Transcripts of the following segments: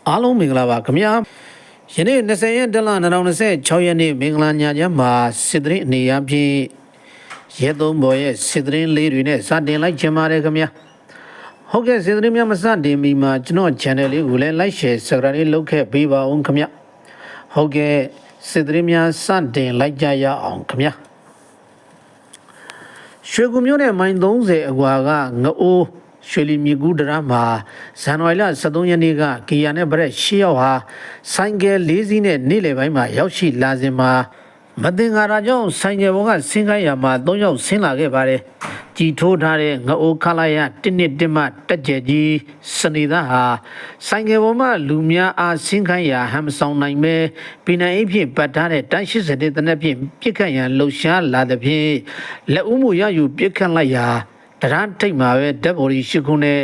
အားလုံးမင်္ဂလာပါခင်ဗျာယနေ့20ရက်တလ2026ရက်နေ့မင်္ဂလာညချမ်းမှာစစ်တရင်အနေအချင်းရဲသုံးဘော်ရဲ့စစ်တရင်လေးတွေနဲ့စတင်လိုက်ချင်ပါတယ်ခင်ဗျာဟုတ်ကဲ့စစ်တရင်များမစတင်မီမှာကျွန်တော် channel လေးကိုလည်း like share subscribe လေးလုပ်ခဲ့ပေးပါဦးခင်ဗျာဟုတ်ကဲ့စစ်တရင်များစတင်လိုက်ကြရအောင်ခင်ဗျာရွှေကူမျိုးနဲ့မိုင်30အကွာကငအိုးရွှေလီမြေကူးဒရမှာဇန်နဝါရီလ23ရက်နေ့ကကီယာနဲ့ဗရက်10ယောက်ဟာဆိုင်ကယ်၄စီးနဲ့နေ့လယ်ပိုင်းမှာရောက်ရှိလာစဉ်မှာမတင်္ကာရာကြောင့်ဆိုင်ကယ်ပေါ်ကဆင်းခိုင်းရမှာ3ယောက်ဆင်းလာခဲ့ပါတယ်။ကြီးထိုးထားတဲ့ငအိုးခလာရ1-1မှတက်ကြကြီးစနေသားဟာဆိုင်ကယ်ပေါ်မှာလူများအားဆင်းခိုင်းရဟမ်ဆောင်နိုင်မဲ့ပြည်နယ်အဖြစ်ပတ်ထားတဲ့တိုင်း80တနက်ဖြင့်ပြစ်ခတ်ရန်လှုပ်ရှားလာတဲ့ဖြင့်လက်ဦးမှုရယူပြစ်ခတ်လိုက်ရာတရန်ထိတ်မှာပဲဓာတ်ဘော်ဒီရှိခုနဲ့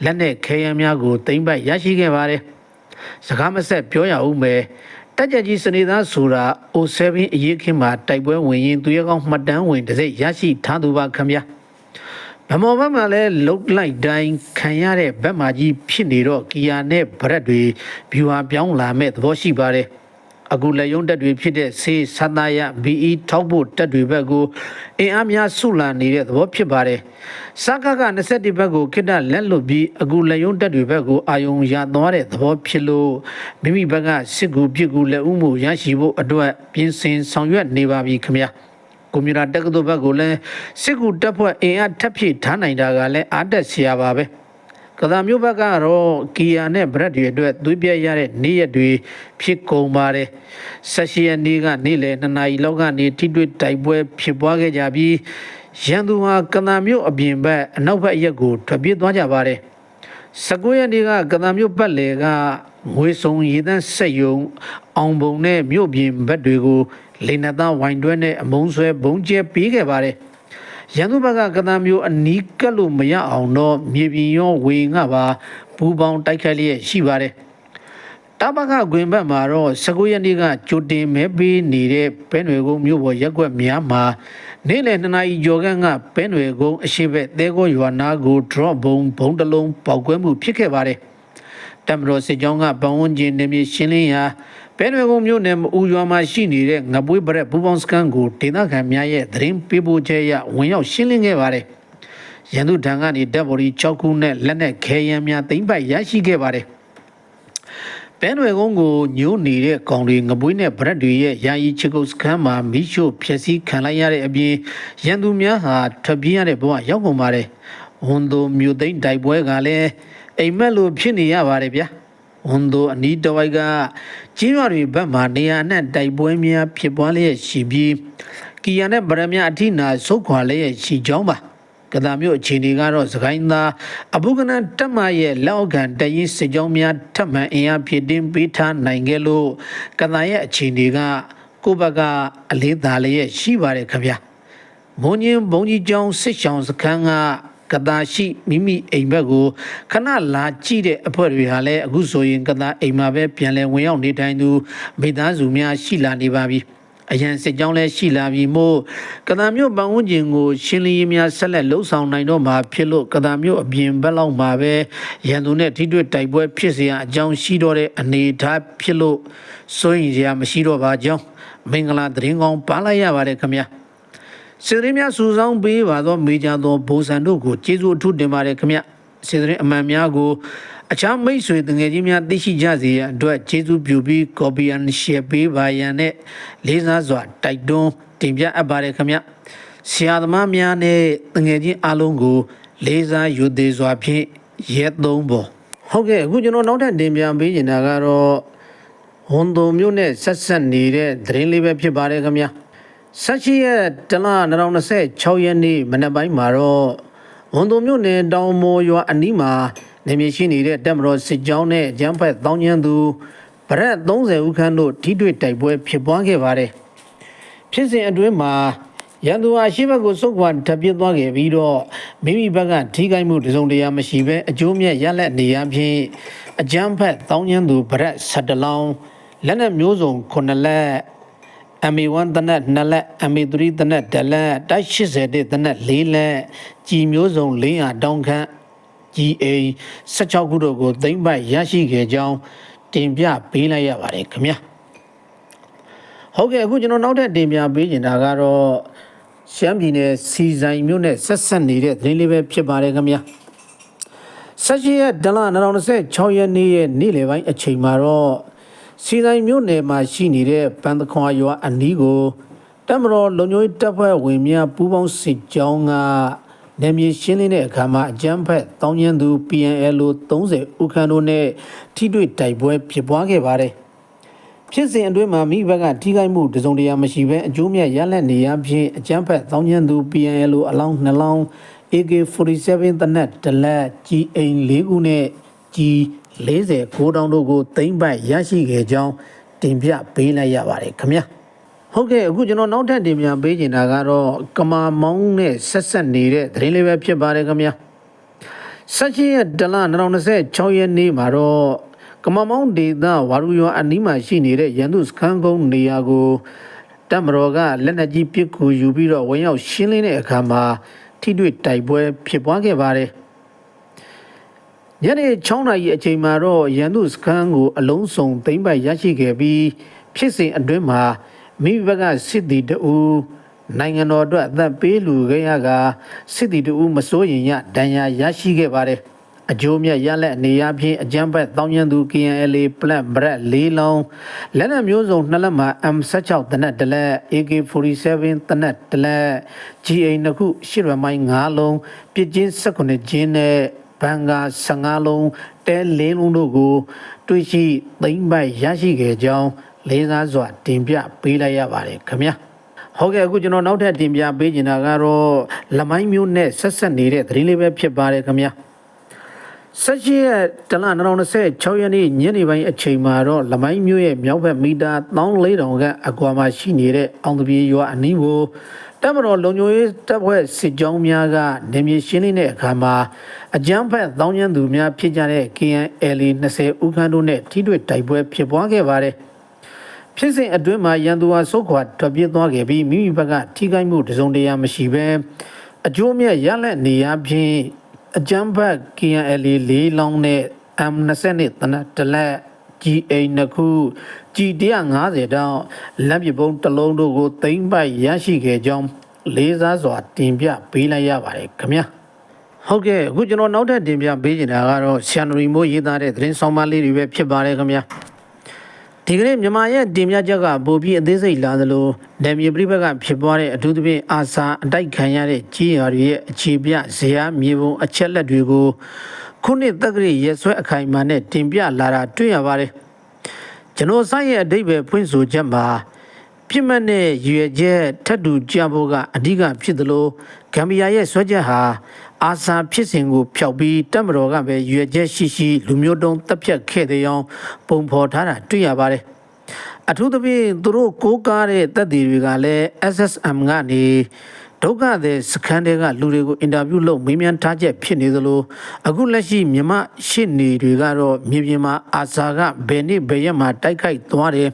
လက်နဲ့ခဲယမ်းများကိုသိမ့်ပိုက်ရရှိခဲ့ပါတယ်။စကားမဆက်ပြောရအောင်ပဲတက်ကြကြီးစနေသားဆိုတာ O7 အရေးခင်းမှာတိုက်ပွဲဝင်ရင်သူရကောင်းမှတ်တမ်းဝင်တစ်စိတ်ရရှိထားသူပါခင်ဗျာ။ဗမော်ဘက်မှာလည်းလုတ်လိုက်တိုင်းခံရတဲ့ဘက်မှာကြီးဖြစ်နေတော့ကီယာနဲ့ဗရက်တွေဗျူဟာပြောင်းလာမဲ့သဘောရှိပါတယ်။အခုလက်ယုံတက်တွေဖြစ်တဲ့ဆေးဆသရ BE ထောက်ဖို့တက်တွေဘက်ကိုအင်အားများဆုလာနေတဲ့သဘောဖြစ်ပါတယ်။စကက21ဘက်ကိုခိတ္တလက်လွတ်ပြီးအခုလက်ယုံတက်တွေဘက်ကိုအာယုံရသွားတဲ့သဘောဖြစ်လို့မိမိဘက်ကစစ်ကူပြစ်ကူလက်ဦးမှုရရှိဖို့အတွက်ပြင်ဆင်ဆောင်ရွက်နေပါပြီခင်ဗျာ။ကွန်ပျူတာတက္ကသိုလ်ဘက်ကိုလည်းစစ်ကူတပ်ဖွဲ့အင်အားထပ်ဖြည့်ထားနိုင်တာကလည်းအားတက်စရာပါပဲ။ကသာမျိုးဘက်ကတော့ကီယာနဲ့ဗရက်တွေအတွက်သွေးပြက်ရတဲ့နေ့ရက်တွေဖြစ်ကုန်ပါတယ်18ရက်နေ့ကနေ့လယ်2နာရီလောက်ကနေထိတွေ့တိုက်ပွဲဖြစ်ပွားခဲ့ကြပြီးရန်သူဟာကသာမျိုးအပြင်ဘက်အနောက်ဘက်ရက်ကိုထွက်ပြေးသွားကြပါတယ်19ရက်နေ့ကကသာမျိုးပတ်လေကငွေစုံရေသန့်ဆက်ယုံအောင်ပုံနဲ့မြို့ပြင်ဘက်တွေကိုလေနသားဝိုင်တွဲနဲ့အမုံဆွဲဘုံကျဲပေးခဲ့ပါတယ်ရန်သူဘက်ကကသာမျိုးအနီးကပ်လို့မရအောင်တော့မြေပြင်ရောဝေငှပါဘူပေါင်းတိုက်ခိုက်လျက်ရှိပါတယ်တပကခွင်ဘက်မှာတော့19ရက်နေ့ကကြိုတင်မဲပေးနေတဲ့ပဲနွယ်ကုန်းမြို့ပေါ်ရက်ွက်များမှာနေ့လယ်2နာရီကျော်ခန့်ကပဲနွယ်ကုန်းအရှိဘက်သဲကောရွာနာကို drop ဘုံတစ်လုံးပေါက်ကွဲမှုဖြစ်ခဲ့ပါတယ်တမတော်စစ်ကြောင်းကပဝန်းကျင်နေမြေရှင်းလင်းရာပဲနွယ်ကုန်းမြို့နယ်မအူရွာမှာရှိနေတဲ့ငပွေးပရက်ဘူပေါင်းစကန်ကိုဒေသခံများရဲ့သတင်းပေးပို့ချက်အရဝင်ရောက်ရှင်းလင်းခဲ့ပါတယ်။ရန်သူထံကနေဓာတ်ဘော်ဒီ6ခုနဲ့လက်နက်ခဲယမ်းများသိမ်းပိုက်ရရှိခဲ့ပါတယ်။ပဲနွယ်ကုန်းကိုညိုးနေတဲ့ကောင်တွေငပွေးနဲ့ပရက်တွေရဲ့ယာယီချစ်ကုတ်စခန်းမှာမိရှို့ဖျက်ဆီးခံလိုက်ရတဲ့အပြင်ရန်သူများဟာထွက်ပြေးရတဲ့ဘဝရောက်ကုန်ပါတယ်။ဝန်သူမြို့သိမ်းတိုက်ပွဲကလည်းအိမ်မက်လိုဖြစ်နေရပါတယ်ဗျာ။ဝန်သူအနီးတဝိုက်ကကြီးရွာတွေဘက်မှနေရာနဲ့တိုက်ပွဲများဖြစ်ပွားလျက်ရှိပြီးကီယာနဲ့ဗရမများအထိနာဆုတ်ခွာလျက်ရှိကြောင်းပါကသာမျိုးအခြေအနေကတော့စကိုင်းသားအဘုကနန်တက်မရဲ့လက်အောက်ခံတရင်စစ်ကြောင်းများထပ်မံအင်အားဖြစ်တင်ပေးထားနိုင်ခဲ့လို့ကသာရဲ့အခြေအနေကကိုယ့်ဘက်ကအလေးသာလျက်ရှိပါတယ်ခင်ဗျာမုံညင်းဘုံကြီးကျောင်းစစ်ဆောင်စခန်းကကသာရှိမိမိအိမ်ဘက်ကိုခဏလာကြည့်တဲ့အဖွဲ့တွေဟာလည်းအခုဆိုရင်ကသာအိမ်မှာပဲပြန်လည်ဝင်ရောက်နေထိုင်သူမိသားစုများရှိလာနေပါပြီအရန်စစ်ကြောင်းလည်းရှိလာပြီမို့ကသာမျိုးပန်းဝန်းကျင်ကိုရှင်းလင်းရေးများဆက်လက်လှုပ်ဆောင်နိုင်တော့မှာဖြစ်လို့ကသာမျိုးအပြင်ဘက်လောက်မှာပဲရန်သူနဲ့ထိတွေ့တိုက်ပွဲဖြစ်เสียအကြောင်းရှိတော့တဲ့အနေအထားဖြစ်လို့စိုးရင်စရာမရှိတော့ပါကြောင်းမင်္ဂလာသတင်းကောင်းပါလိုက်ရပါတယ်ခင်ဗျာစေတရင်းများစူဆောင်းပေးပါသောမေဂျာသောဘိုးဆန်တို့ကိုကျေးဇူးအထူးတင်ပါတယ်ခင်ဗျစေတရင်းအမှန်များကိုအခြားမိတ်ဆွေတငယ်ချင်းများသိရှိကြစေရန်အတွက်ကျေးဇူးပြုပြီး copy and share ပေးပါရန်နဲ့လေးစားစွာတိုက်တွန်းတင်ပြအပ်ပါတယ်ခင်ဗျဆရာသမားများနဲ့တငယ်ချင်းအားလုံးကိုလေးစားယူသေးစွာဖြင့်ရဲသုံးပေါ်ဟုတ်ကဲ့အခုကျွန်တော်နောက်ထပ်တင်ပြပေးနေတာကတော့ဝန်တုံမြို့နဲ့ဆက်ဆက်နေတဲ့သတင်းလေးပဲဖြစ်ပါတယ်ခင်ဗျ18ရက်တလ2026ရက်နေ့မနက်ပိုင်းမှာတော့ဝန်တုံမြို့နယ်တောင်မော်ရွာအနီးမှာနေမြေရှိနေတဲ့တပ်မတော်စစ်ကြောင်းနဲ့ကျန်းဖက်တောင်းကျမ်းသူဗရက်30ဦးခန့်တို့ထိတွေ့တိုက်ပွဲဖြစ်ပွားခဲ့ပါတယ်ဖြစ်စဉ်အတွင်းမှာရန်သူဟာရှေ့ဘက်ကိုစုခွာထပ်ပြစ်သွားခဲ့ပြီးတော့မိမိဘက်ကထိခိုက်မှုတစုံတရာမရှိဘဲအကျိုးမြတ်ရလက်နေရဖြင့်အကျန်းဖက်တောင်းကျမ်းသူဗရက်17လောင်းလက်နက်မျိုးစုံ9လက်MA1 တနက်2လက် MA3 တနက်1လက်တိုက်80တနက်4လက်ကြီးမျိုးစုံ400တောင်းခန့်GA 16ခုတို့ကိုသိမ်းပိုက်ရရှိခဲ့ကြောင်းတ တင်ပြပေးလိုက်ရပါတယ်ခင်ဗျာဟုတ်ကဲ့အခုကျွန်တော်နောက်ထပ်တင်ပြပေးနေတာကတော့ရှမ်းပြည်နယ်စီဆိုင်မြို့နယ်ဆက်ဆက်နေတဲ့သတင်းလေးပဲဖြစ်ပါတယ်ခင်ဗျာ18ရက်ဒလ2026ရက်နေ့ရဲ့နေ့လယ်ပိုင်းအချိန်မှာတော့စီဆိုင်မြို့နယ်မှာရှိနေတဲ့ပန်းသခွာရွာအနီးကိုတပ်မတော်လုံခြုံရေးတပ်ဖွဲ့ဝင်များပူးပေါင်းစစ်ကြောင်းကနေမြေရှင်းလင်းတဲ့အခါမှာအကြမ်းဖက်တောင်းကျမ်းသူ PNLO 30ဦးခန့်တို့နဲ့ထိတွေ့တိုက်ပွဲဖြစ်ပွားခဲ့ပါတယ်ဖြစ်စဉ်အတွင်းမှာမိဘကထိခိုက်မှုတစုံတရာမရှိဘဲအကျိုးမြတ်ရလက်နေရဖြင့်အကြမ်းဖက်တောင်းကျမ်းသူ PNLO အလောင်း2လောင်း AK47 တနက်တလက်ကြီးအိမ်4ခုနဲ့ကြီး40ကိုတောင်တို့ကိုသိမ်းပိုက်ရရှိခဲ့ကြောင်းတင်ပြပေးလိုက်ရပါတယ်ခင်ဗျာဟုတ်ကဲ့အခုကျွန်တော်နောက်ထပ်တင်ပြပေးချင်တာကတော့ကမာမောင်းနဲ့ဆက်ဆက်နေတဲ့သတင်းလေးပဲဖြစ်ပါတယ်ခင်ဗျာ18ရက်ဒလ2026ရက်နေ့မှာတော့ကမာမောင်းဒေသဝါရူရွာအနီးမှာရှိနေတဲ့ရန်သူစခန်းကုန်းနေရာကိုတပ်မတော်ကလက်နက်ကြီးပစ်ကူယူပြီးတော့ဝင်ရောက်ရှင်းလင်းတဲ့အခါမှာထိတွေ့တိုက်ပွဲဖြစ်ပွားခဲ့ပါတယ်ညနေ6နာရီအချိန်မှာတော့ရန်သူစခန်းကိုအလုံးစုံသိမ်းပိုက်ရရှိခဲ့ပြီးဖြစ်စဉ်အတွင်းမှာမိဘကစစ်တီတူနိုင်ငံတော်အတွက်အသက်ပေးလူခဲ့ရကစစ်တီတူမစိုးရင်ရဒဏ်ရာရရှိခဲ့ပါတယ်အကျိုးမြတ်ရလက်အနေအချင်းအကြမ်းဖက်တောင်းကျမ်းသူ KNLA ပလက်ဘရက်၄လုံးလက်နက်မျိုးစုံ2လက်မှာ M16 တနက်တလက် AK47 တနက်တလက် GA 2ခုရှစ်ရမိုင်း5လုံးပစ်ချင်း18ချင်းနဲ့ဘန်ကာ15လုံးတဲ4လုံးတို့ကိုတွေ့ရှိသိမ်းပိုက်ရရှိခဲ့ကြောင်းလေးစားစွာတင်ပြပေးလိုက်ရပါတယ်ခင်ဗျာဟုတ်ကဲ့အခုကျွန်တော်နောက်ထပ်တင်ပြပေးချင်တာကတော့လမိုင်းမျိုးနဲ့ဆက်ဆက်နေတဲ့သတင်းလေးပဲဖြစ်ပါတယ်ခင်ဗျာ18ရက်ဒလ2026ရက်နေ့ညနေပိုင်းအချိန်မှာတော့လမိုင်းမျိုးရဲ့မြောက်ဘက်မီတာ1400ကအကွာမှာရှိနေတဲ့အောင်တပြေရွာအနီးကိုတပ်မတော်လုံခြုံရေးတပ်ဖွဲ့စစ်ကြောင်းများကနေမြေရှင်းလင်းတဲ့အခါမှာအကြမ်းဖက်တောင်းကျမ်းသူများဖြစ်ကြတဲ့ KNLA 20ဦးခန့်တို့နဲ့ထိတွေ့တိုက်ပွဲဖြစ်ပွားခဲ့ပါတယ်ဖြစ်စဉ်အတွင်းမှာရန်သူဟာစုခွာထွက်ပြေးသွားခဲ့ပြီးမိမိဘက်ကထိခိုက်မှုတစုံတရာမရှိဘဲအကျိုးမြတ်ရလက်နေရဖြင့်အကြမ်းဖက် KNLA 4လောင်းနဲ့ M22 တနက်တလက် GA 2ခု G150 တောင်လက်ပစ်ပုံးတစ်လုံးတို့ကိုသိမ်းပိုက်ရရှိခဲ့ကြောင်းလေးစားစွာတင်ပြပေးလိုက်ရပါတယ်ခင်ဗျာဟုတ်ကဲ့အခုကျွန်တော်နောက်ထပ်တင်ပြပေးချင်တာကတော့ရှန်နရီမိုးရေးသားတဲ့သတင်းဆောင်မလေးတွေပဲဖြစ်ပါတယ်ခင်ဗျာဒီကနေ့မြန်မာရဲ့တင်ပြချက်ကပိုပြီးအသေးစိတ်လာသလိုနေမြေပြိပကဖြစ်ပွားတဲ့အထူးသဖြင့်အာစာအတိုက်ခံရတဲ့ကြီးရွာတွေရဲ့အခြေပြဇရာမြေပုံအချက်လက်တွေကိုခုနှစ်တက္ကရာရဲဆွဲအခိုင်အမာနဲ့တင်ပြလာတာတွေ့ရပါတယ်ကျွန်တော်ဆိုင်ရဲ့အဓိပ္ပာယ်ဖွင့်ဆိုချက်မှာပြစ်မှတ်နဲ့ရွေချက်ထပ်တူကြဖို့ကအဓိကဖြစ်သလိုဂမ်ဘီယာရဲ့ဆွဲချက်ဟာအာစာဖြစ်စဉ်ကိုဖျောက်ပြီးတပ်မတော်ကပဲရွေချက်ရှိလူမျိုးတုံးတပ်ဖြတ်ခဲ့တဲ့အောင်ပုံဖော်ထားတာတွေ့ရပါတယ်အထူးသဖြင့်သူတို့ကိုးကားတဲ့တပ်တွေတွေကလည်း SSM ကနေဒုက္ခသည်စခန်းတွေကလူတွေကိုအင်တာဗျူးလုပ်မေးမြန်းထားချက်ဖြစ်နေသလိုအခုလက်ရှိမြန်မာရှစ်နေတွေကတော့မြေပြင်မှာအာစာကဘယ်နေ့ဘယ်ရက်မှာတိုက်ခိုက်သွားတယ်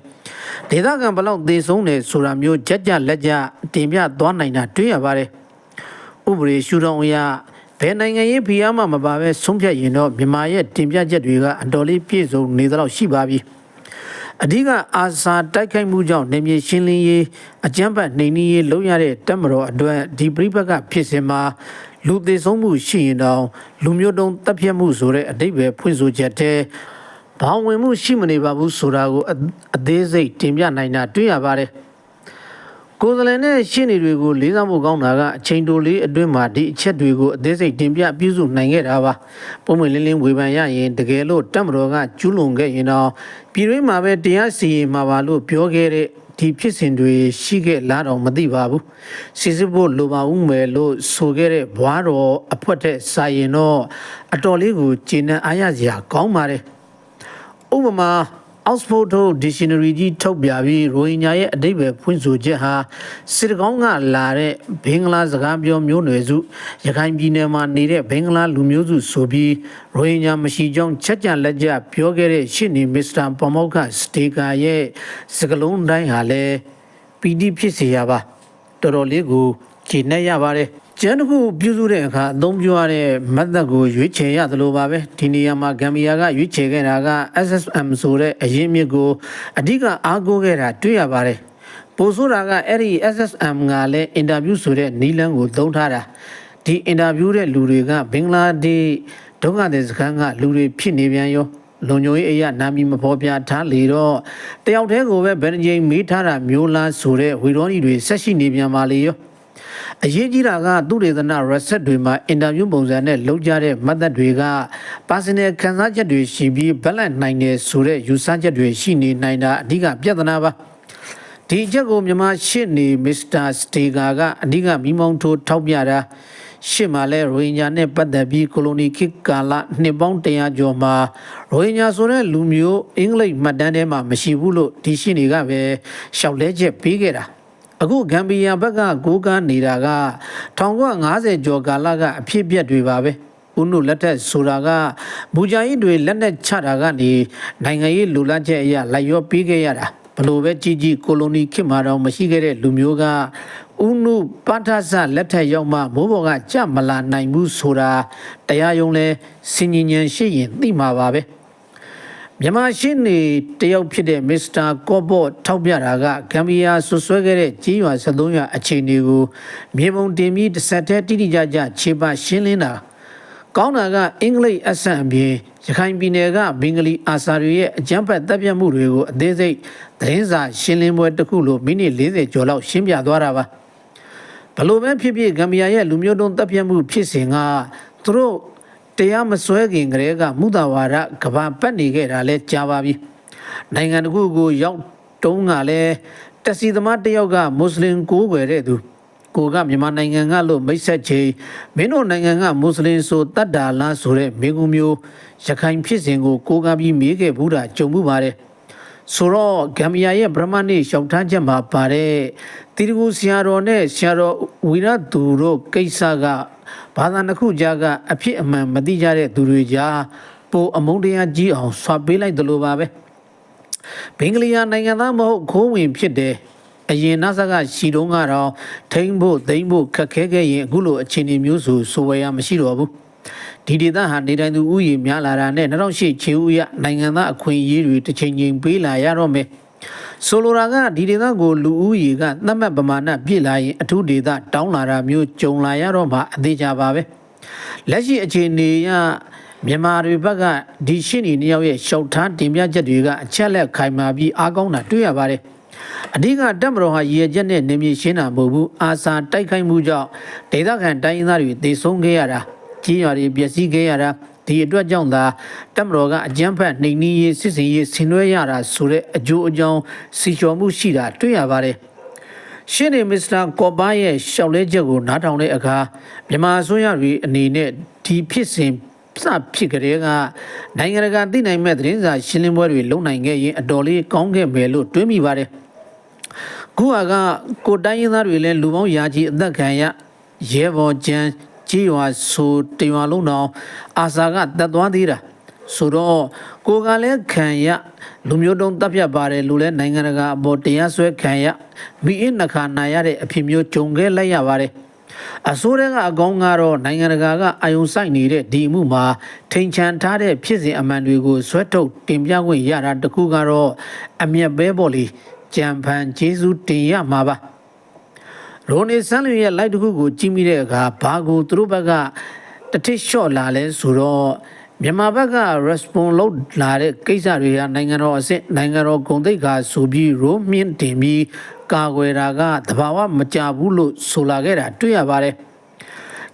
ဒေသခံဘလောက်သေဆုံးတယ်ဆိုတာမျိုးကြက်ကြလက်ကြတင်ပြသွားနိုင်တာတွေ့ရပါတယ်ဥပဒေရှုထောင့်အရဘယ်နိုင်ငံရေးဖိအားမှမပါပဲဆုံးဖြတ်ရင်တော့မြန်မာရဲ့တင်ပြချက်တွေကအတော်လေးပြည့်စုံနေသလောက်ရှိပါပြီအဓိကအာစာတိုက်ခိုက်မှုကြောင့်နေမြေရှင်းလင်းရေးအကြမ်းဖက်နှိမ်နင်းရေးလုပ်ရတဲ့တပ်မတော်အတွက်ဒီပြိပကဖြစ်စဉ်မှာလူသေဆုံးမှုရှိရင်တော့လူမျိုးတုံးတပ်ဖြတ်မှုဆိုတဲ့အဓိပ္ပာယ်ဖွင့်ဆိုချက်တဲ့ဘောင်ဝင်မှုရှိမနေပါဘူးဆိုတာကိုအသေးစိတ်တင်ပြနိုင်တာတွေ့ရပါတယ်ကိုယ်စားလှယ်နဲ့ရှင်းနေတွေကိုလေးစားမှုကောင်းတာကအချိန်တိုလေးအတွင်းမှာဒီအချက်တွေကိုအသေးစိတ်တင်ပြပြုစုနိုင်ခဲ့တာပါပုံမှန်လင်းလင်းဝေဖန်ရရင်တကယ်လို့တပ်မတော်ကကျူးလွန်ခဲ့ရင်တော့ပြည်တွင်းမှာပဲတရားစီရင်မှာပါလို့ပြောခဲ့တဲ့ဒီဖြစ်စဉ်တွေရှိခဲ့လားတော့မသိပါဘူးစစ်စစ်ဖို့လိုပါဦးမယ်လို့ဆိုခဲ့တဲ့ဘွားတော်အဖွက်တဲ့စာရင်တော့အတော်လေးကိုကျေနပ်အားရစရာကောင်းပါတယ်ဥပမာOxford Dictionary ကြီးထုတ်ပြပြီးရိုဟင်ဂျာရဲ့အဓိပ္ပာယ်ဖွင့်ဆိုချက်ဟာစစ်ကောင်းကလာတဲ့ဘင်္ဂလားစကားပြောမျိုးနွယ်စုရခိုင်ပြည်နယ်မှာနေတဲ့ဘင်္ဂလားလူမျိုးစုဆိုပြီးရိုဟင်ဂျာမရှိကြောင်းချက်ကြလက်ကြပြောခဲ့တဲ့ရှစ်နီမစ္စတာပမောက္ခစတေကာရဲ့စကလုံးတိုင်းဟာလည်းပီတိဖြစ်စေရပါတော်တော်လေးကိုကျေနပ်ရပါတယ် ကျန်းတစ်ခုပြုစုတဲ့အခါအသုံးပြုရတဲ့မတ်သက်ကိုရွေးချယ်ရတယ်လို့ပါပဲဒီနေရာမှာဂမ်ဘီယာကရွေးချယ်ခဲ့တာက SSM ဆိုတဲ့အရင်းမြစ်ကိုအဓိကအားကိုးခဲ့တာတွေ့ရပါတယ်ပိုဆိုတာကအဲ့ဒီ SSM ကလည်းအင်တာဗျူးဆိုတဲ့နီလန်းကိုသုံးထားတာဒီအင်တာဗျူးတဲ့လူတွေကဘင်္ဂလားဒေ့ရှ်ဒုက္ခသည်စခန်းကလူတွေဖြစ်နေပြန်ရောလုံခြုံရေးအရာနာမည်မဖော်ပြထားလေတော့တယောက်တည်းကိုပဲဘယ်နှကြိမ်မေးထားတာမျိုးလားဆိုတဲ့ဝီရောနီတွေဆက်ရှိနေပြန်ပါလေရောအရေးကြီးတာကသူဒေသနာ reset တွေမှာအင်တာဗျူးပုံစံနဲ့လုပ်ကြတဲ့မှတ်သက်တွေက personal ခန်းစားချက်တွေရှိပြီးဘက်လက်နိုင်တယ်ဆိုတဲ့ယူဆချက်တွေရှိနေနိုင်တာအဓိကပြဿနာပါဒီချက်ကိုမြန်မာရှစ်နေမစ္စတာစတေဂါကအဓိကမိမောင်းထိုးထောက်ပြတာရှစ်မှာလဲရိုဟင်ဂျာနဲ့ပတ်သက်ပြီးကိုလိုနီခေတ်ကာလနှစ်ပေါင်း100ကျော်မှာရိုဟင်ဂျာဆိုတဲ့လူမျိုးအင်္ဂလိပ်မှတ်တမ်းထဲမှာမရှိဘူးလို့ဒီရှစ်နေကပဲရှောက်လဲချက်ပေးခဲ့တာအခုဂမ်ဘီယာဘက်ကကိုးကားနေတာက1950ကျော်ကာလကအဖြစ်အပျက်တွေပါပဲဦးနုလက်ထက်ဆိုတာကဘူဂျာရင်တွေလက်နဲ့ချတာကနေနိုင်ငံရေးလူလားချက်အရာလိုက်ရောပေးခဲ့ရတာဘလို့ပဲကြီးကြီးကိုလိုနီခေတ်မှာတော့မရှိခဲ့တဲ့လူမျိုးကဦးနုပဋ္ဌဆလက်ထက်ရောက်မှမိုးပေါ်ကကြမလာနိုင်ဘူးဆိုတာတရားရုံးလဲစင်ញဉဏ်ရှိရင်သိမှာပါပဲမြန်မာရှင်းနေတယောက်ဖြစ်တဲ့မစ္စတာကော့ဘော့ထောက်ပြတာကဂမ်ဘီယာဆွဆွဲခဲ့တဲ့ကြီးရွာ73ရွာအခြေအနေကိုမြေပုံတင်ပြီးတစ်ဆက်တည်းတိတိကျကျခြေပရှင်းလင်းတာကောင်းတာကအင်္ဂလိပ်အဆန်အပြင်ရခိုင်ပြည်နယ်ကဘင်္ဂလီအာဆာတွေရဲ့အကြမ်းဖက်တပ်ဖြတ်မှုတွေကိုအသေးစိတ်သတင်းစာရှင်းလင်းပွဲတစ်ခုလိုမိနစ်40ကျော်လောက်ရှင်းပြသွားတာပါဘလို့ပဲဖြစ်ဖြစ်ဂမ်ဘီယာရဲ့လူမျိုးတုံးတပ်ဖြတ်မှုဖြစ်စဉ်ကသူတို့တရားမစွဲခင်ကလေးကမူတာဝါဒကဘာပတ်နေခဲ့တာလဲကြားပါပြီနိုင်ငံတခုကိုရောက်တုံးကလည်းတစီသမားတယောက်ကမွတ်စလင်ကိုးကွယ်တဲ့သူကိုကမြန်မာနိုင်ငံကလို့မိတ်ဆက်ချေမင်းတို့နိုင်ငံကမွတ်စလင်ဆိုတတ်တာလားဆိုတဲ့မိကူမျိုးရခိုင်ဖြစ်စဉ်ကိုကိုးကားပြီးမေးခဲ့ဘူးတာကြုံမှုပါတယ်ဆိုတော့ဂမ်ဘီယာရဲ့ဗြဟ္မဏိရှောက်ထားချက်မှာပါတဲ့တီရဂူဆရာတော်နဲ့ဆရာတော်ဝီရသူတို့ကိစ္စကဘာသာတစ်ခုကြားကအဖြစ်အမှန်မသိကြတဲ့သူတွေကြားပိုအမုန်းတရားကြီးအောင်ဆွပေးလိုက်တယ်လို့ပါပဲဘင်္ဂလီယာနိုင်ငံသားမဟုတ်ခိုးဝင်ဖြစ်တယ်အရင်နဆကရှီတုံးကတော့ထိမ့်ဖို့သိမ့်ဖို့ခက်ခဲခဲ့ရင်အခုလိုအခြေအနေမျိုးဆိုဝယ်ရမရှိတော့ဘူးဒီဒေသဟာနေတိုင်းသူဥယျာဉ်များလာတာနဲ့2008ချေဦးရနိုင်ငံသားအခွင့်အရေးတွေတစ်ချိန်ချိန်ပေးလာရတော့မယ်ဆိုလိုတာကဒီဒေသကိုလူဦးရေကသတ်မှတ်ပမာဏပြည့်လာရင်အထူးဒေသတောင်းလာတာမျိုးကြုံလာရတော့မှအသေးချပါပဲလက်ရှိအခြေအနေရမြန်မာတွေဘက်ကဒီရှင်းနေနှစ်ယောက်ရဲ့ရှောက်ထားတင်ပြချက်တွေကအချက်လက်ခိုင်မာပြီးအားကောင်းတာတွေ့ရပါတယ်အဓိကတပ်မတော်ဟာရည်ရွယ်ချက်နဲ့နေမြေရှင်းတာမဟုတ်ဘူးအာစာတိုက်ခိုက်မှုကြောင့်ဒေသခံတိုင်းရင်းသားတွေသေဆုံးခဲ့ရတာကြီးရွာတွေပျက်စီးခဲ့ရတာဒီအတွက်ကြောင့်သာတပ်မတော်ကအကြမ်းဖက်နှိမ်နင်းရေးစစ်စင်ရေးဆင်နွှဲရတာဆိုတဲ့အကျိုးအကြောင်းစီချော်မှုရှိတာတွေ့ရပါတယ်ရှင်းနေမစ္စတာကော့ဘာရဲ့ရှောက်လဲချက်ကိုနားထောင်တဲ့အခါမြန်မာအစိုးရတွေအနေနဲ့ဒီဖြစ်စဉ်စဖြစ်ကြတဲ့ကနိုင်ငံတကာသိနိုင်မဲ့သတင်းစာရှင်းလင်းပွဲတွေလုပ်နိုင်ခဲ့ရင်အတော်လေးကောင်းခဲ့မယ်လို့တွေးမိပါတယ်ခုကကိုတိုင်းရင်းသားတွေလည်းလူပေါင်းရာချီအသက်ခံရရဲဘော်ကျန်းကြီးရွာဆိုတရွာလုံးတော်အာစာကတက်သွားသေးတာဆိုတော့ကိုကလည်းခံရလူမျိုးတုံးတပ်ဖြတ်ပါတယ်လို့လည်းနိုင်ငံတကာအပေါ်တရားစွဲခံရမိအင်းနှခါနာရတဲ့အဖြစ်မျိုးကြုံခဲ့လိုက်ရပါတယ်အစိုးရကအကောင်းကတော့နိုင်ငံတကာကအာယုံဆိုင်နေတဲ့ဒီမှုမှာထိန်ချန်ထားတဲ့ဖြစ်စဉ်အမှန်တွေကိုဆွဲထုတ်တင်ပြခွင့်ရတာတခုကတော့အမျက်ပဲပေါ့လေကြံဖန်ကျေးဇူးတင်ရမှာပါရိုနေဆန်းလူရဲ့ live တစ်ခုကိုကြည့်မိတဲ့အခါဘာကိုသူတို့ဘက်ကတထစ်လျှော့လာလဲဆိုတော့မြန်မာဘက်က response လုပ်လာတဲ့ကိစ္စတွေဟာနိုင်ငံတော်အဆင့်နိုင်ငံတော်ဂုဏ်သိက္ခာဆိုပြီးရိုးမြင့်တင်ပြီးကာကွယ်တာကတဘာဝမကြဘူးလို့ဆိုလာခဲ့တာတွေ့ရပါတယ်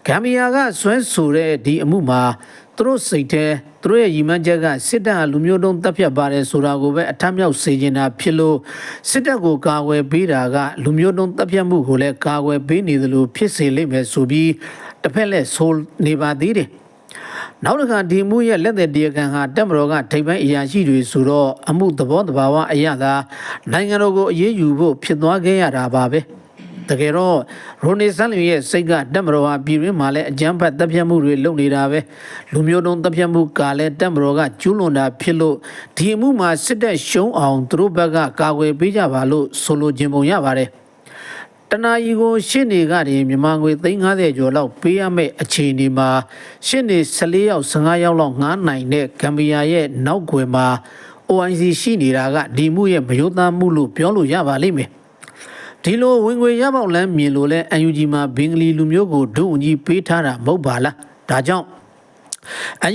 ဂမ်ဘီယာကဆွဲဆိုတဲ့ဒီအမှုမှာသူတို့စိတ်ထဲသူတို့ရဲ့ရည်မှန်းချက်ကစစ်တပ်လူမျိုးတုံးတပ်ဖြတ်ပါတယ်ဆိုတာကိုပဲအထမြောက်စေချင်တာဖြစ်လို့စစ်တပ်ကိုကာကွယ်ပေးတာကလူမျိုးတုံးတပ်ဖြတ်မှုကိုလည်းကာကွယ်ပေးနေသလိုဖြစ်စေလိမ့်မယ်ဆိုပြီးတစ်ဖက်လက်ဆိုနေပါသေးတယ်နောက်တစ်ခါဒီမှုရဲ့လက်သက်တရားခံဟာတပ်မတော်ကထိပ်ပိုင်းအရာရှိတွေဆိုတော့အမှုသဘောတဘာဝအရသာနိုင်ငံတော်ကိုအရေးယူဖို့ဖြစ်သွားခဲ့ရတာပါပဲတကယ်တော့ရိုနေဆန်းလူရဲ့စိတ်ကတပ်မတော်ဟာပြည်တွင်းမှာလည်းအကြမ်းဖက်တပ်ဖြတ်မှုတွေလုပ်နေတာပဲလူမျိုးတုံးတပ်ဖြတ်မှုကလည်းတပ်မတော်ကကျူးလွန်တာဖြစ်လို့ဒီအမှုမှာစစ်တပ်ရှုံးအောင်သူတို့ဘက်ကကာကွယ်ပေးကြပါလို့ဆိုလိုခြင်းပုံရပါတယ် တနာရီကိုရှစ်နေကနေမြန်မာငွေ350ကျော်လောက်ပေးရမယ့်အခြေအနေမှာရှစ်နေ14ယောက်15ယောက်လောက်ငားနိုင်တဲ့ဂမ်ဘီယာရဲ့နောက်ွယ်မှာ OIC ရှိနေတာကဒီမှုရဲ့မယိုသားမှုလို့ပြောလို့ရပါလိမ့်မယ်ဒီလိုဝင်ငွေရပေါက်လမ်းမြင်လို့လဲ UNG မှာဘင်္ဂလီလူမျိုးကိုဒုဝန်ကြီးပေးထားတာမဟုတ်ပါလားဒါကြောင့်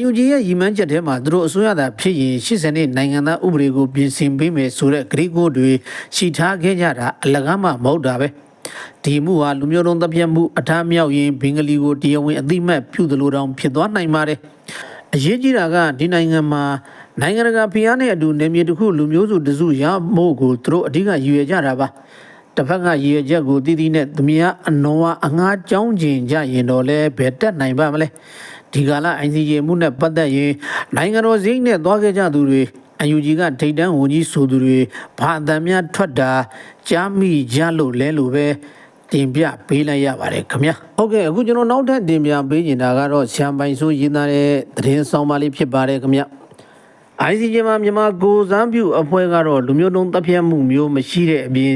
UNG ရဲ့ရည်မှန်းချက်ထဲမှာသူတို့အစိုးရသာဖြစ်ရင်80နှစ်နိုင်ငံသားဥပဒေကိုပြင်ဆင်ပေးမယ်ဆိုတဲ့ဂရိကိုတွေရှိထားခဲ့ကြတာအလကားမှမဟုတ်တာပဲဒီမှုဟာလူမျိုးတုံးတပ်ဖြတ်မှုအထားမြောက်ရင်ဘင်္ဂလီကိုတရားဝင်အသိမှတ်ပြုသလိုတောင်ဖြစ်သွားနိုင်ပါတယ်အရေးကြီးတာကဒီနိုင်ငံမှာနိုင်ငံတကာဖိအားနဲ့အတူနေမြေတစ်ခုလူမျိုးစုတစုရမို့ကိုသူတို့အဓိကရည်ရွယ်ကြတာပါတစ်ဖက်ကရည်ရွယ်ချက်ကိုတည်တည်နဲ့သမီးအနော်ဝအငှားကြောင်းကျင်ကြရင်တော့လဲဘယ်တက်နိုင်ပါမလဲဒီကလာ ICJ မှုနဲ့ပတ်သက်ရင်နိုင်ငံတော်စိတ်နဲ့သွားခဲ့ကြသူတွေUNG ကထိတ်တန်းဝန်ကြီးဆိုသူတွေဘာအတန်များထွက်တာကြားမိကြလို့လဲလို့ပဲတင်ပြပေးလိုက်ရပါတယ်ခင်ဗျာဟုတ်ကဲ့အခုကျွန်တော်နောက်ထပ်တင်ပြပေးနေတာကတော့ရှမ်းပိုင်ဆိုးရေးသားတဲ့သတင်းဆောင်ပါလေးဖြစ်ပါတယ်ခင်ဗျာICJ မှာမြန်မာကိုစားပြုအဖွဲ့ကတော့လူမျိုးတုံးတပ်ဖြတ်မှုမျိုးမရှိတဲ့အပြင်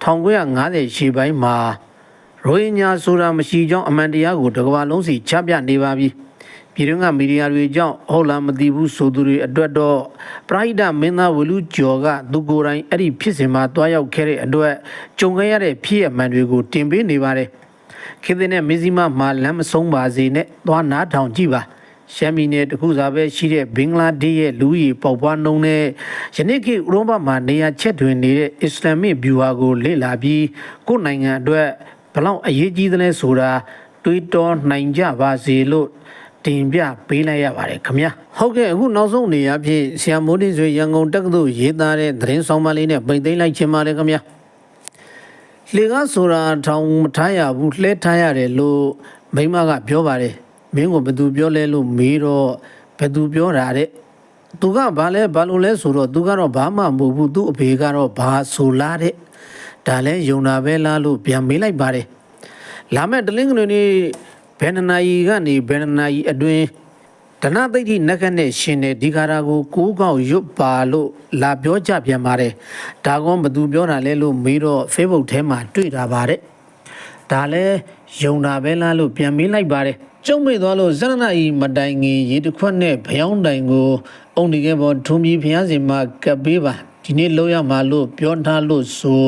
1950ရှေ့ပိုင်းမှာရိုဟင်ဂျာဆိုတာမရှိကြောင်းအမှန်တရားကိုတစ်ကမ္ဘာလုံးစီချပြနေပါပြီပြည်တွင်းကမီဒီယာတွေကြောင့်ဟုတ်လားမသိဘူးဆိုသူတွေအတွက်တော့ပရိဒမင်းသားဝလူကျော်ကသူကိုယ်တိုင်အဲ့ဒီဖြစ်စဉ်မှာတွားရောက်ခဲ့တဲ့အတွက်ကြုံခဲ့ရတဲ့ဖြစ်အမှန်တွေကိုတင်ပေးနေပါတယ်ခေတ်နဲ့မဇ္ဈိမမှာလမ်းမဆုံးပါစေနဲ့သွားနားထောင်ကြည့်ပါရှမ်းပြည်နယ်တခုစားပဲရှိတဲ့ဘင်္ဂလားဒေ့ရှ်ရဲ့လူကြီးပေါက်ပွားနှုန်းနဲ့ယနေ့ခေတ်ဥရောပမှာနေရာချက်တွင်နေတဲ့အစ္စလာမစ်ဗျူဟာကိုလေ့လာပြီးကိုယ်နိုင်ငံအတွက်ဘလောက်အရေးကြီးသလဲဆိုတာတွေးတောနိုင်ကြပါစေလို့တင်ပြပေးလိုက်ရပါတယ်ခင်ဗျာဟုတ်ကဲ့အခုနောက်ဆုံးနေရာဖြင့်ဆရာမိုးတင်ဆွေရန်ကုန်တက္ကသိုလ်ရေးသားတဲ့သတင်းဆောင်မလေးနဲ့ပိတ်သိမ်းလိုက်ခြင်းပါတယ်ခင်ဗျာလေကားဆိုတာထောင်မထားရဘူးလှဲထားရတယ်လို့မိမကပြောပါတယ်မင်းကဘယ်သူပြောလဲလို့မေးတော့ဘယ်သူပြောတာတဲ့သူကဘာလို့လဲဆိုတော့သူကတော့ဘာမှမဟုတ်ဘူးသူ့အဖေကတော့ဘာဆိုလားတဲ့ဒါလဲယုံတာပဲလားလို့ပြန်မေးလိုက်ပါတယ်လာမဲ့တလင်းကလေးနေ့ဘယ်နာရီကနေဘယ်နာရီအတွင်းဒနာသိတိနက်ခက်နဲ့ရှင်တဲ့ဒီခါရာကိုကိုးကောက်ရွတ်ပါလို့လာပြောကြပြန်ပါတယ်ဒါကောဘသူပြောတာလဲလို့မေးတော့ Facebook ထဲမှာတွေ့တာပါတယ်ဒါလဲယုံတာပဲလားလို့ပြန်မေးလိုက်ပါတယ်ကျုံမိသွားလို့ဇရနာဤမတိုင်ငင်ရေတခွက်နဲ့ဖျောင်းတိုင်ကိုအုံဒီကဲပေါ်ထုံပြီးဖျားစင်မှာကပ်ပေးပါဒီနေ့လောက်ရမှာလို့ပြောထားလို့ဆို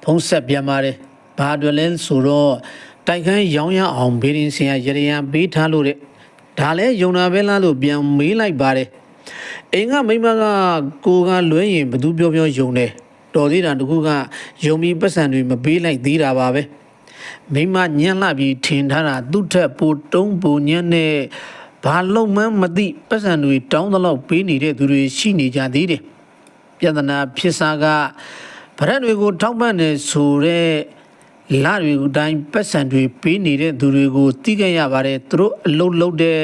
ဖုံးဆက်ပြန်ပါတယ်ဘာအတွက်လဲဆိုတော့တိုက်ခိုင်းရောင်းရအောင်ဘေးရင်ဆင်ရရရန်ပေးထားလို့တဲ့ဒါလဲယုံတာပဲလားလို့ပြန်မေးလိုက်ပါတယ်အိမ်ကမိမကကိုကလွဲရင်ဘသူပြောယုံတယ်တော်သေးတာတခုကယုံပြီးပတ်စံတွေမပေးလိုက်သေးတာပါပဲမိမညံ့လှပြီးထင်ထားတာသူ့ထက်ပိုတုံးပိုညံ့နဲ့ဘာလုံးမှမသိပတ်စံတွေတောင်းတလောက်ပေးနေတဲ့သူတွေရှိနေကြသေးတယ်ပြဿနာဖြစ်စားကဗရက်တွေကိုထောက်ပံ့နေဆိုတဲ့လာတွေကိုတိုင်းပတ်စံတွေပေးနေတဲ့သူတွေကိုသိခဲ့ရပါတယ်သူတို့အလုံးလုံးတဲ့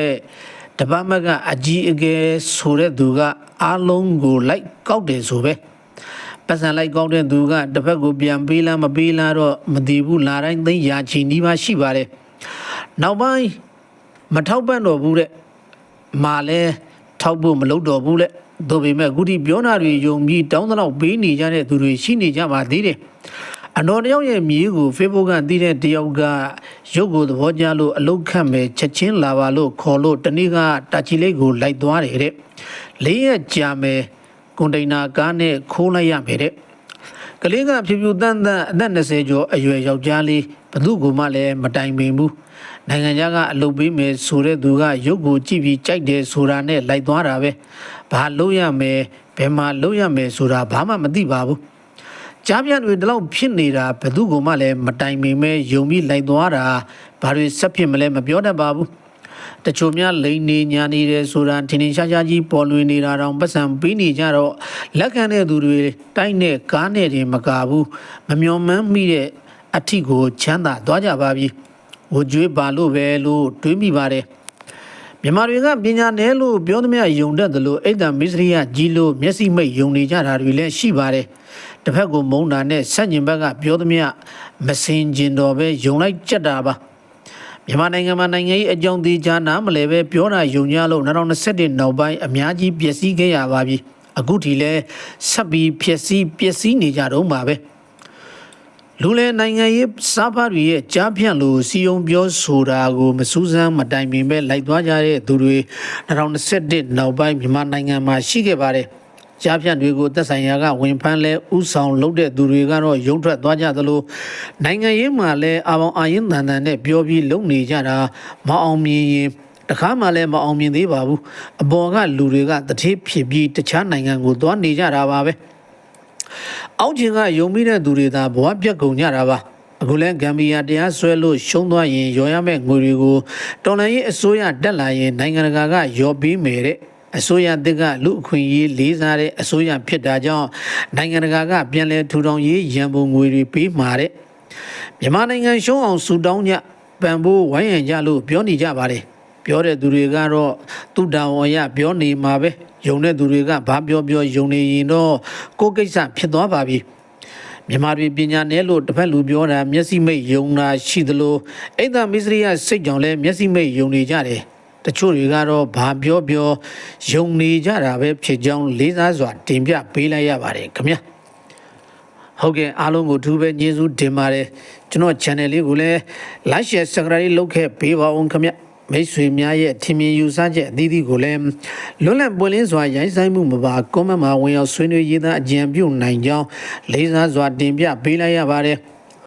တပတ်မကအကြီးအကဲဆိုတဲ့သူကအားလုံးကိုလိုက်ကောက်တယ်ဆိုပဲပတ်စံလိုက်ကောက်တဲ့သူကတစ်ဖက်ကိုပြန်ပေးလားမပေးလားတော့မသိဘူးလာတိုင်းသိရာချီနီးပါရှိပါတယ်နောက်ပိုင်းမထောက်ပံ့တော့ဘူးတဲ့မာလဲထောက်ဖို့မလုပ်တော့ဘူးလေသို့ပေမဲ့အခုဒီပြောနာတွေယုံပြီးတောင်းတလောက်ပေးနေကြတဲ့သူတွေရှိနေကြပါသေးတယ်အတော်တယောက်ရဲ့မြေကို Facebook ကသိတဲ့တယောက်ကရုပ်ကိုသဘောကျလို့အလုတ်ခတ်မယ်ချက်ချင်းလာပါလို့ခေါ်လို့တနေ့ကတာချီလိတ်ကိုလိုက်သွားတယ်တဲ့လေးရက်ကြာမယ်ကွန်တိန်နာကားနဲ့ခိုးလိုက်ရမယ်တဲ့ကလေးကဖြူဖြူတန်းတန်းအသက်20ကျော်အရွယ်ယောက်ျားလေးဘသူ့ကိုမှလည်းမတိုင်ပင်ဘူးနိုင်ငံခြားကအလုပ်ပေးမယ်ဆိုတဲ့သူကရုပ်ကိုကြည့်ပြီးကြိုက်တယ်ဆိုတာနဲ့လိုက်သွားတာပဲဘာလုပ်ရမယ်ဘယ်မှာလုပ်ရမယ်ဆိုတာဘာမှမသိပါဘူးကြားပြန်တွေဒီလောက်ဖြစ်နေတာဘသူ့ကိုမှလည်းမတိုင်ပင်မဲယုံပြီးလိုက်သွားတာဘာတွေဆက်ဖြစ်မလဲမပြောတတ်ပါဘူးတချို့များလိန်နေညာနေတယ်ဆိုတာထင်ထင်ရှားရှားကြီးပေါ်လွင်နေတာတောင်ပတ်စံပေးနေကြတော့လက်ခံတဲ့သူတွေတိုက်နဲ့ကားနဲ့တင်မကဘူးမမျော်မှန်းမိတဲ့အထီကိုချမ်းသာသွားကြပါပြီဝကြွေးပါလို့ပဲလို့တွေးမိပါတယ်မြန်မာတွေကပညာနယ်လို့ပြောသမျှယုံတတ်တယ်လို့အိတ်တံမစ္စရိယကြီးလို့မျက်စိမိတ်ယုံနေကြတာတွေလည်းရှိပါတယ်တစ်ဖက်ကိုမုန်းတာနဲ့ဆန့်ကျင်ဘက်ကပြောသမျှမစင်ကျင်တော့ပဲယုံလိုက်ကြတာပါမြန်မာနိုင်ငံမှာနိုင်ငံရေးအကြောင်းသေးချာနားမလဲပဲပြောတာယုံကြလို့2021နောက်ပိုင်းအများကြီးပျက်စီးခဲ့ရပါပြီအခုထိလဲဆက်ပြီးပျက်စီးနေကြတော့မှာပဲ လူလဲနိုင်ငံရေးစားဖားတွေရဲ့ကြားဖြန့်လို့စီယုံပြောဆိုတာကိုမစူးစမ်းမတိုင်ပင်ပဲလိုက်သွားကြတဲ့သူတွေ2021နောက်ပိုင်းမြန်မာနိုင်ငံမှာရှိခဲ့ပါတယ်။ကြားဖြန့်တွေကိုသက်ဆိုင်ရာကဝင်ဖမ်းလဲဥဆောင်လုပ်တဲ့သူတွေကတော့ရုံထွက်သွားကြသလိုနိုင်ငံရေးမှာလဲအာပေါင်းအာရင်တန်တန်နဲ့ပြောပြီးလုံနေကြတာမအောင်မြင်ရင်တခါမှလည်းမအောင်မြင်သေးပါဘူး။အပေါ်ကလူတွေကတတိဖြစ်ပြီးတခြားနိုင်ငံကိုသွားနေကြတာပါပဲ။အောက်ခြေကယုံမိတဲ့သူတွေသာဘဝပြတ်ကုန်ကြတာပါအခုလဲဂမ်ဘီယာတရားစွဲလို့ရှုံးသွားရင်ရောရမယ့်ငွေတွေကိုတော်လှန်ရေးအစိုးရတက်လာရင်နိုင်ငံတကာကရောပေးမယ်တဲ့အစိုးရတစ်ကလူအခွင့်အရေးလေးစားတဲ့အစိုးရဖြစ်တာကြောင့်နိုင်ငံတကာကပြန်လည်ထူထောင်ရေးရန်ပုံငွေတွေပေးမှာတဲ့မြန်မာနိုင်ငံရှုံးအောင်ဆူတောင်းကြပံ့ပိုးဝိုင်းရံကြလို့ပြောနေကြပါတယ်ပြောတဲ့သူတွေကတော့သူ့တာဝန်ရပြောနေမှာပဲယုံတဲ့သူတွေကဘာပြောယုံနေရင်တော့ကိုယ်ကိစ္စဖြစ်သွားပါပြီမြန်မာပြည်ပညာနယ်လို့တစ်ဖက်လူပြောတာမျက်စိမိတ်ယုံတာရှိသလိုအိမ်သာမစ္စရိယစိတ်ကြောင့်လည်းမျက်စိမိတ်ယုံနေကြတယ်တချို့တွေကတော့ဘာပြောယုံနေကြတာပဲဖြစ်ကြောင်းလေးစားစွာတင်ပြပေးလိုက်ရပါတယ်ခင်ဗျာဟုတ်ကဲ့အားလုံးကိုသူပဲကျေးဇူးတင်ပါတယ်ကျွန်တော် channel လေးကိုလည်း like share subscribe လုပ်ခဲ့ပေးပါဦးခင်ဗျာမိတ်ဆွေများရဲ့ထင်မြင်ယူဆချက်အသီးသီးကိုလည်းလွတ်လပ်ပွင့်လင်းစွာရိုင်းဆိုင်မှုမပါကွန်မန့်မှာဝင်ရောက်ဆွေးနွေးရေးသားအကြံပြုနိုင်ကြောင်းလေးစားစွာတင်ပြပေးလိုက်ရပါတယ်